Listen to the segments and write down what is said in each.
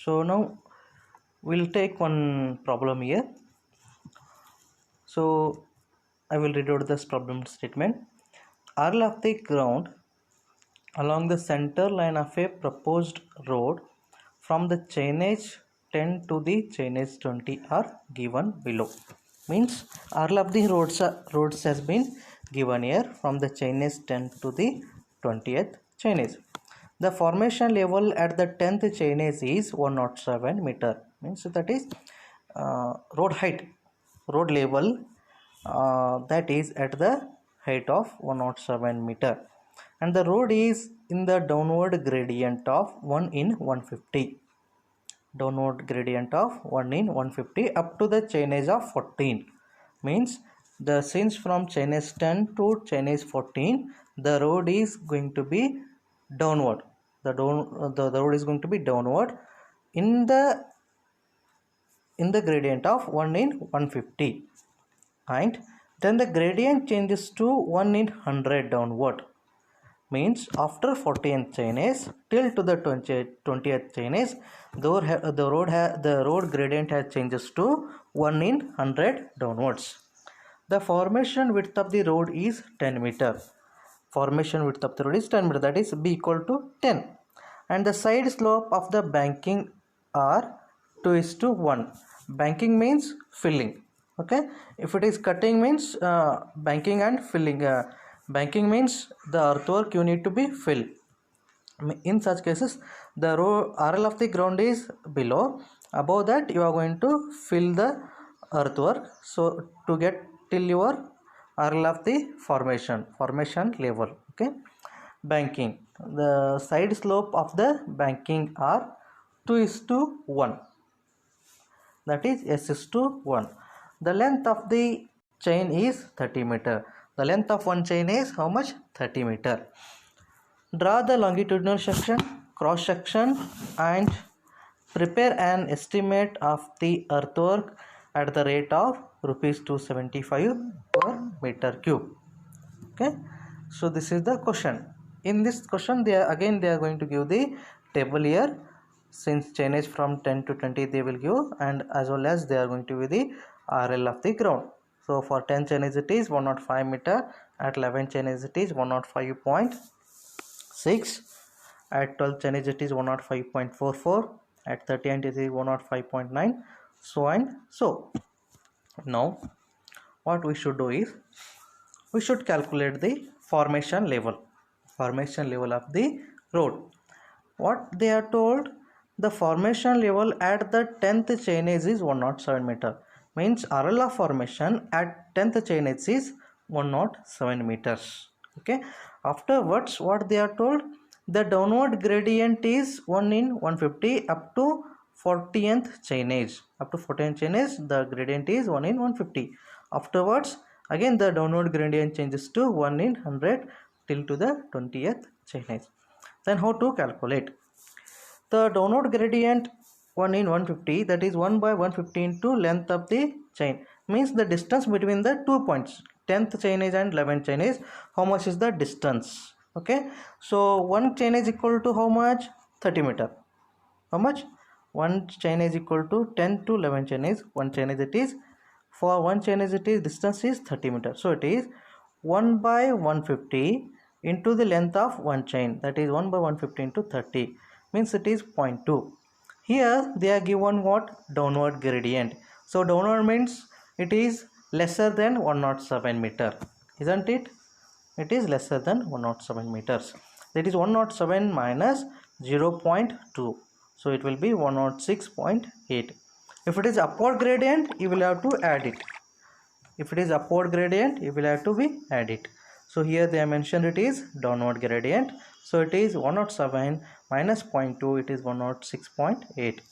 So now we'll take one problem here. So I will read out this problem statement. RL of the ground along the center line of a proposed road from the chainage 10 to the chainage 20 are given below. Means RL of the roads has been given here from the chainage 10 to the 20th chainage. The formation level at the 10th chainage is 107 meter. Means that is road height, road level that is at the height of 107 meter, and the road is in the downward gradient of 1 in 150. Downward gradient of 1 in 150 up to the chainage of 14. Means the since from chainage 10 to chainage 14 the road is going to be downward. The road is going to be downward in the gradient of 1 in 150, and then the gradient changes to 1 in 100 downward. Means after 14th chainage till to the 20th chainage the road gradient has changes to 1 in 100 downwards. The formation width of the road is 10 meter. Formation width of the road is 10 meter, that is B equal to 10, and the side slope of the banking are 2:1. Banking means filling. Okay, if it is cutting means banking and filling. Banking means the earthwork you need to be filled. In such cases the RL of the ground is below. Above that you are going to fill the earthwork, so to get till your RL of the formation level. Okay, banking, the side slope of the banking are 2:1, that is S:1. The length of the chain is 30 meter. The length of one chain is how much? 30 meter. Draw the longitudinal section, cross section, and prepare an estimate of the earthwork at the rate of rupees 275 per meter cube. Okay, so this is the question. In this question they are going to give the table here. Since chainage from 10 to 20 they will give, and as well as they are going to give the RL of the ground. So for 10 chainage it is 105 meter, at 11 chainage it is 105.6, at 12 chainage it is 105.44, at 13 it is 105.9, so and so. Now what we should do is we should calculate the formation level of the road. What they are told, the formation level at the 10th chainage is 107 meter. Means RL of formation at 10th chainage is 107 meters. Okay, afterwards what they are told, the downward gradient is 1 in 150 up to 40th chainage. Up to 14th chainage the gradient is 1 in 150. Afterwards again the downward gradient changes to 1 in 100 till to the 20th chainage. Then how to calculate the downward gradient? 1 in 150, that is 1 by 150 into length of the chain. Means the distance between the 2 points, 10th chainage and 11th chainage, how much is the distance? Okay, so one chainage equal to how much? 30 meter. How much? One chainage equal to 10 to 11 chainage. One chainage it is, for one chainage it is distance is 30 meter. So it is 1 by 150 into the length of one chain, that is 1 by 150 into 30, means it is 0.2. Here they are given what? Downward gradient. So downward means it is lesser than 107 meter, isn't it? It is lesser than 107 meters. That is 107 minus 0.2, so it will be 106.8. If it is upward gradient you will have to add it. If it is upward gradient you will have to be add it. So here they have mentioned it is downward gradient, so it is 107 minus 0.2, it is 106.8.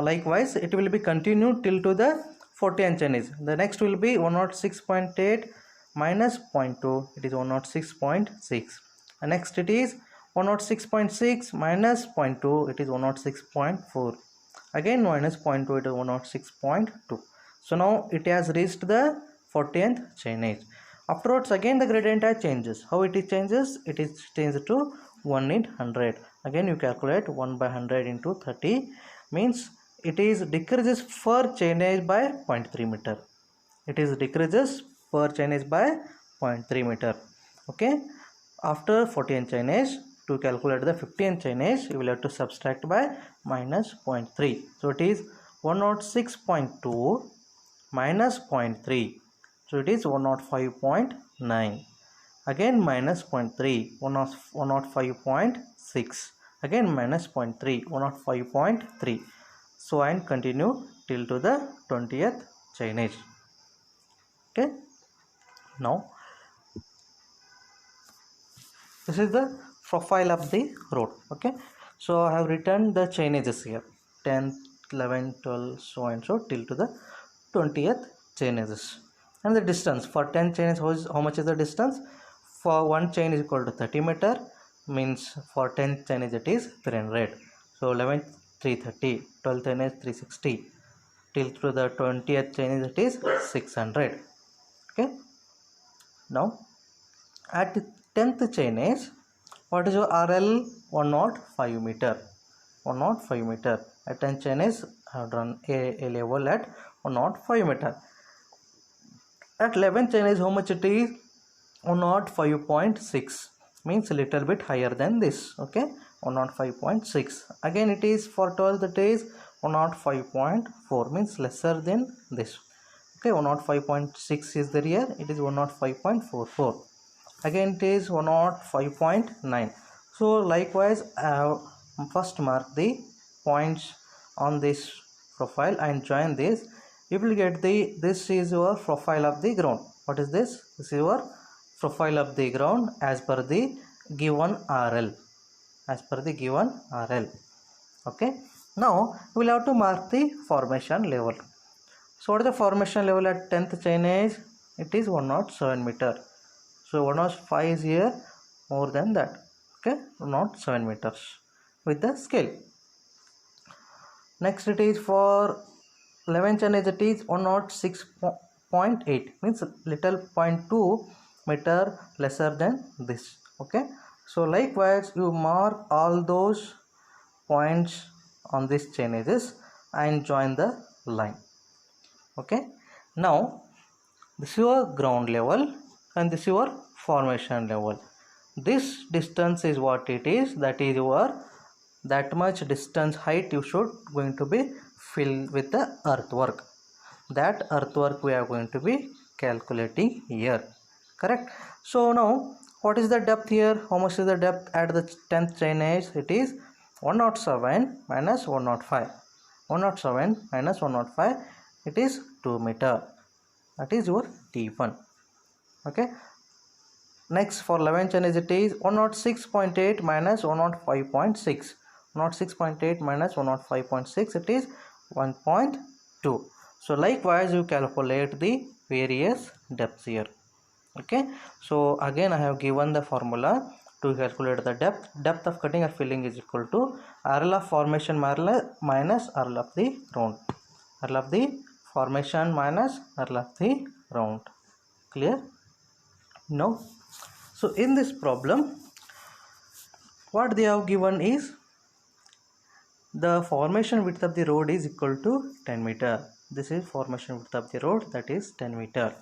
Likewise it will be continued till to the 14th chainage. The next will be 106.8 minus 0.2, it is 106.6. And next it is 106.6 minus 0.2, it is 106.4. Again minus 0.2, it is 106.2. So now it has reached the 14th chainage. Afterwards again the gradient changes. How it is changes? It is changed to 1 in 100. Again you calculate 1 by 100 into 30 means it is decreases per chainage by 0.3 meter. It is decreases per chainage by 0.3 meter. Okay, after 14th chainage, to calculate the 15th chainage you will have to subtract by minus 0.3. So it is 106.2 minus 0.3. So it is 105.9. Again minus 0.3, 105.6. Again minus 0.3, 105.3. So and continue till to the 20th chainage. Okay, now this is the profile of the road. Okay, so I have written the chainages here, 10th, 11th, 12th, so and so till to the 20th chainages. And the distance for 10 chains, how much is the distance? For one chain is equal to 30 meter, means for 10 chains it is 300. So 11th 330, 12th chain is 360, till to the 20th chain it is 600. Okay, now at 10th chain is, what is your RL? 105 meter. 105 meter. At 10th chain is I have done a level at 105 meter. At 11th chain is how much it is? 105.6, means a little bit higher than this. Okay, 105.6. Again it is for 12th it is 105.4, means lesser than this. Okay, 105.6 is there here, it is 105.44. Again it is 105.9. So likewise I have first mark the points on this profile and join this. You will get this is your profile of the ground. What is this? This is your profile of the ground as per the given RL. As per the given RL. Okay, now we will have to mark the formation level. So what is the formation level at 10th chainage? It is 107 meter. So 105 is here, more than that. Okay, 107 meters with the scale. Next it is for 11th chainage, it is 106.8, means little 0.2 meter lesser than this. Okay, so likewise you mark all those points on this chainages and join the line. Okay, now this is your ground level and this is your formation level. This distance is what it is, that is your, that much distance height you should going to be filled with the earthwork. That earthwork we are going to be calculating here. Correct. So now what is the depth here? How much is the depth at the 10th chainage? It is 107 minus 105. 107 minus 105, it is 2 meter. That is your T1. Okay, next for 11th chainage it is 106.8 minus 105.6. 106.8 minus 105.6, it is 1.2. So likewise you calculate the various depths here. Okay, so again I have given the formula to calculate the depth of cutting or filling is equal to RL of formation minus RL of the round. RL of the formation minus RL of the round. Clear? No. So in this problem what they have given is the formation width of the road is equal to 10 meter. This is formation width of the road, that is 10 meter.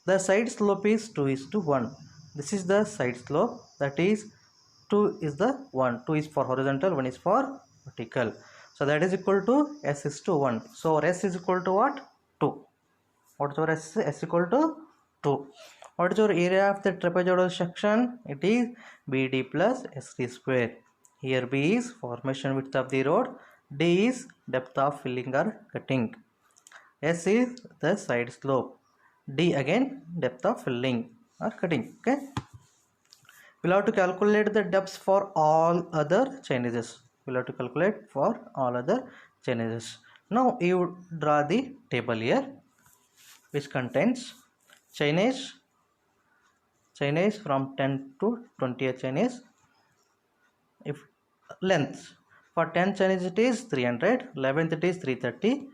The side slope is 2:1. This is the side slope, that is 2 is the 1. 2 is for horizontal, 1 is for vertical. So that is equal to S:1. So S is equal to what? 2. What is your S? S equal to 2. What is your area of the trapezoidal section? It is BD plus SD square. Here B is formation width of the road, D is depth of filling or cutting, S is the side slope, D again depth of filling or cutting. Okay, we'll have to calculate the depths for all other chainages. We'll have to calculate for all other chainages. Now you draw the table here which contains chainage from 10 to 20th chainage. If length for 10 chainage it is 300, 11th it is 330,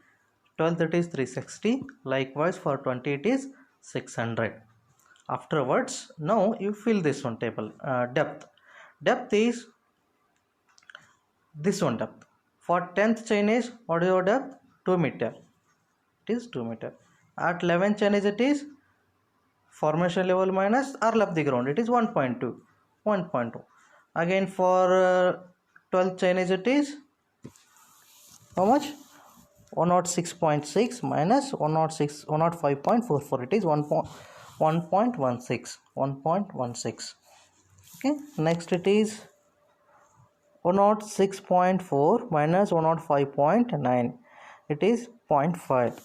12th it is 360, likewise for 20 it is 600. Afterwards now you fill this one table. Depth is this one depth. For 10th chain is, what is your depth? 2 meter. It is 2 meter. At 11th chain is, it is formation level minus earl of the ground. It is 1.2. 1.2. Again for 12th chain is, it is how much? 106.6 minus 106 105.44. It is 1.16. 1.16. Okay. Next it is 106.4 minus 105.9. It is 0.5.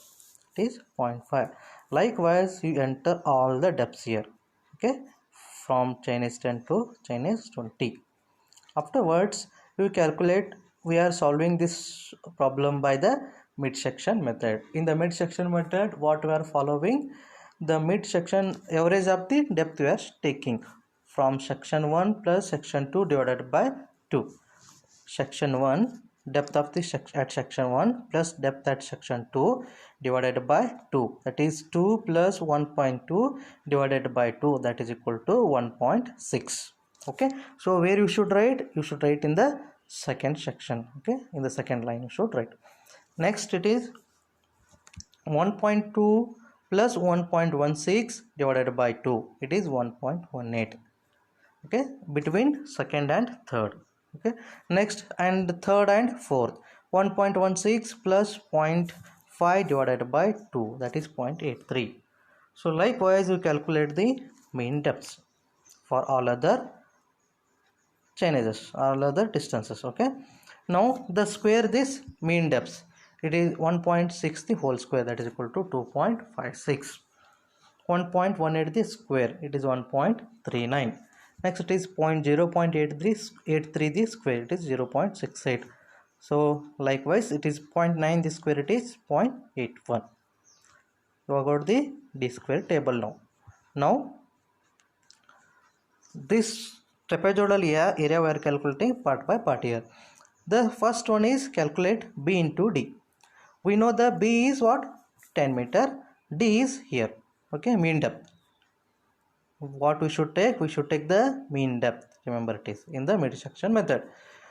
It is 0.5. Likewise, you enter all the depths here. Okay, from Chinese 10 to Chinese 20. Afterwards, you calculate. We are solving this problem by the midsection method. In the midsection method, what we are following? The midsection average of the depth we are taking from section 1 plus section 2 divided by 2. Section 1 depth of the at section 1 plus depth at section 2 divided by 2, that is 2 plus 1.2 divided by 2, that is equal to 1.6. okay, so where you should write in the second section. Okay, in the second line you should write. Next it is 1.2 plus 1.16 divided by 2, it is 1.18. okay, between second and third. Okay, next and third and fourth, 1.16 plus 0.5 divided by 2, that is 0.83. so likewise you calculate the mean depths for all other chainages, all other distances. Okay, now the square this mean depths, it is 1.6 the whole square, that is equal to 2.56. 1.18 the square, it is 1.39. Next it is 0.83 the square, it is 0.68. so likewise it is 0.9 the square, it is 0.81. you have got the d square table. Now this trapezoidal area we are calculating part by part here. The first one is calculate b into d. We know the b is what? 10 meter. D is here. Okay, mean depth. What we should take? We should take the mean depth. Remember, it is in the midsection method.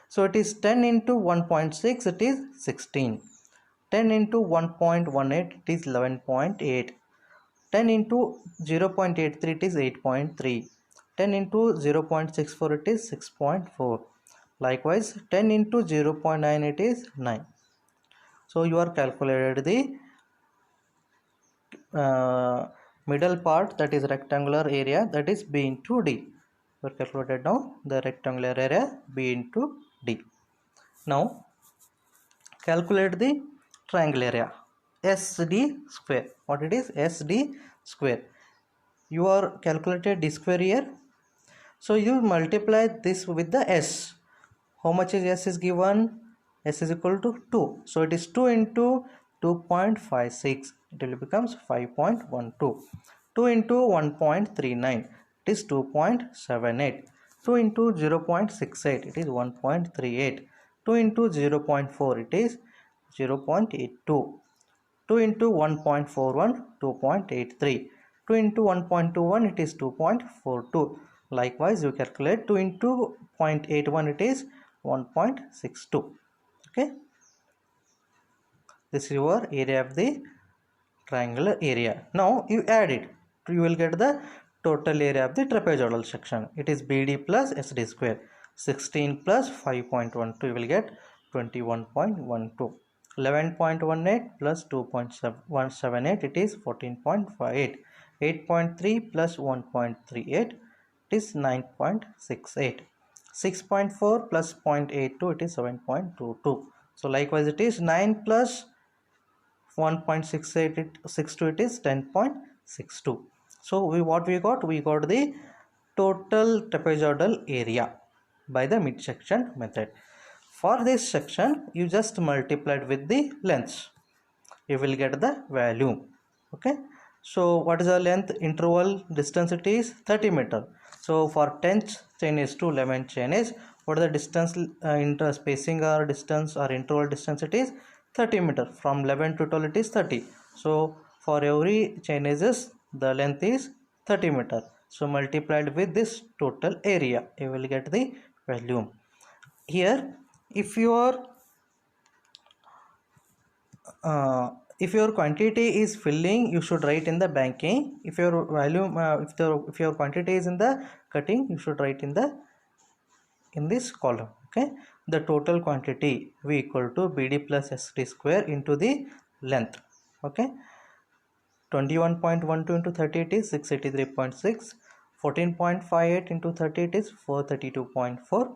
So it is 10 into 1.6, it is 16. 10 into 1.18, it is 11.8. 10 into 0.83, it is 8.3. 10 into 0.64, it is 6.4. Likewise, 10 into 0.9, it is 9. So you are calculated the middle part, that is rectangular area, that is b into d. We are calculated now the rectangular area b into d. Now calculate the triangle area SD square. What it is? SD square. You are calculated d square here. So you multiply this with the s. How much is s is given? S is equal to 2. So it is 2 into 2.56. It will becomes 5.12. 2 into 1.39. It is 2.78. 2 into 0.68. It is 1.38. 2 into 0.4. It is 0.82. 2 into 1.41. 2.83. 2 into 1.21. It is 2.42. Likewise, you calculate 2 into 0.81. It is 1.62. Okay, this is your area of the triangular area. Now you add it, you will get the total area of the trapezoidal section. It is BD plus SD square. 16 plus 5.12, you will get 21.12. 11.18 plus 2.178, it is 14.58. 8.3 plus 1.38, it is 9.68. 6.4 plus 0.82, it is 7.22. so likewise it is 9 plus 1.68 it is 10.62. so we got the total trapezoidal area by the midsection method. For this section you just multiplied with the lengths, you will get the value. Okay, so what is the length interval distance? It is 30 meter. So for 10th chainage to 11th chainage, what is the distance inter spacing or distance or interval distance? It is 30 meter. From 11 to 12 it is 30. So for every chainages the length is 30 meter. So multiplied with this total area, you will get the volume. Here if your quantity is filling, you should write in the banking. If your volume if your quantity is in the cutting, you should write in this column. Okay, the total quantity V equal to BD plus ST square into the length. Okay, 21.12 into 38 is 683.6, 14.58 into 38 is 432.4,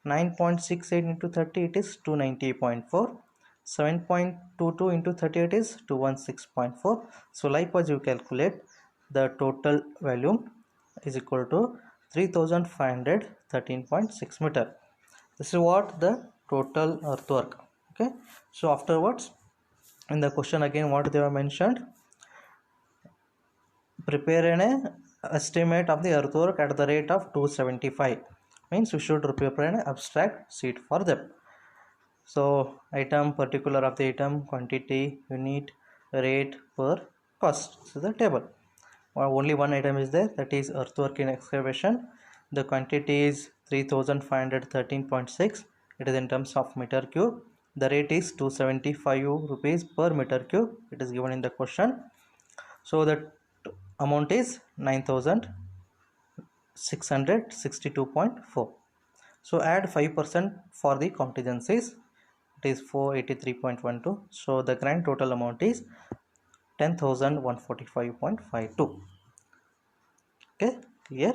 9.68 into 38 is 290.4, 7.22 into 38 is 216.4. So likewise you calculate the total volume is equal to 3513.6 meter. This is what the total earthwork. Okay, so afterwards in the question again what they have mentioned, prepare an estimate of the earthwork at the rate of 275, means we should prepare an abstract sheet for them. So item, particular of the item, quantity, unit, rate, per, cost. So the table, only one item is there, that is earthwork in excavation. The quantity is 3513.6. it is in terms of meter cube. The rate is 275 rupees per meter cube, it is given in the question. So the amount is 9662.4. so add 5% for the contingencies, it is 483.12. so the grand total amount is 10,145.52. okay, clear?